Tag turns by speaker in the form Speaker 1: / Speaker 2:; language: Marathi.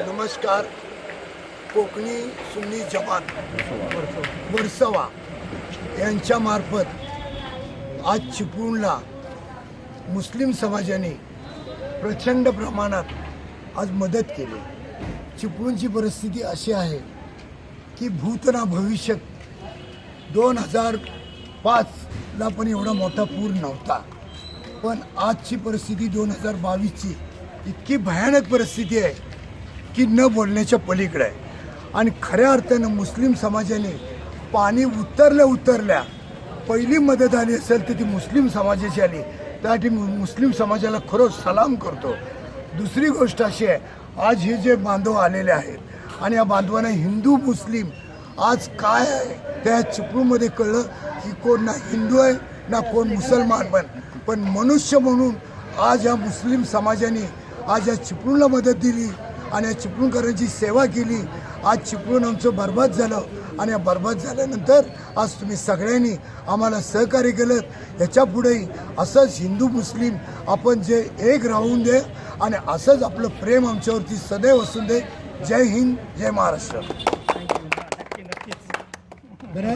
Speaker 1: नमस्कार. कोकणी सुन्नी जमात वर्सोवा यांच्या मार्फत आज चिपळूणला मुस्लिम समाजाने प्रचंड प्रमाणात आज मदत केली. चिपळूणची परिस्थिती अशी आहे की भूत ना भविष्य 2005ला पण एवढा मोठा पूर नव्हता, पण आजची परिस्थिती 2022ची इतकी भयानक परिस्थिती आहे की न बोलण्याच्या पलीकडे आहे. आणि खऱ्या अर्थानं मुस्लिम समाजाने पाणी उतरल्या पहिली मदत आली असेल तर ती मुस्लिम समाजाची आली. त्यासाठी मुस्लिम समाजाला खरंच सलाम करतो. दुसरी गोष्ट अशी आहे, आज हे जे बांधव आलेले आहेत आणि या बांधवांना हिंदू मुस्लिम आज काय आहे त्या चिपळूणमध्ये कळलं की कोण ना हिंदू आहे ना कोण मुसलमान, पण मनुष्य म्हणून आज या मुस्लिम समाजाने आज या चिपळूणला मदत दिली आणि या चिपळूणकरांची सेवा केली. आज चिपळूण आमचं बरबाद झालं आणि या बरबाद झाल्यानंतर आज तुम्ही सगळ्यांनी आम्हाला सहकार्य केलं. ह्याच्या पुढेही असंच हिंदू मुस्लिम आपण जे एक राहून दे आणि असंच आपलं प्रेम आमच्यावरती सदैव असून दे. जय हिंद, जय महाराष्ट्र. बरं.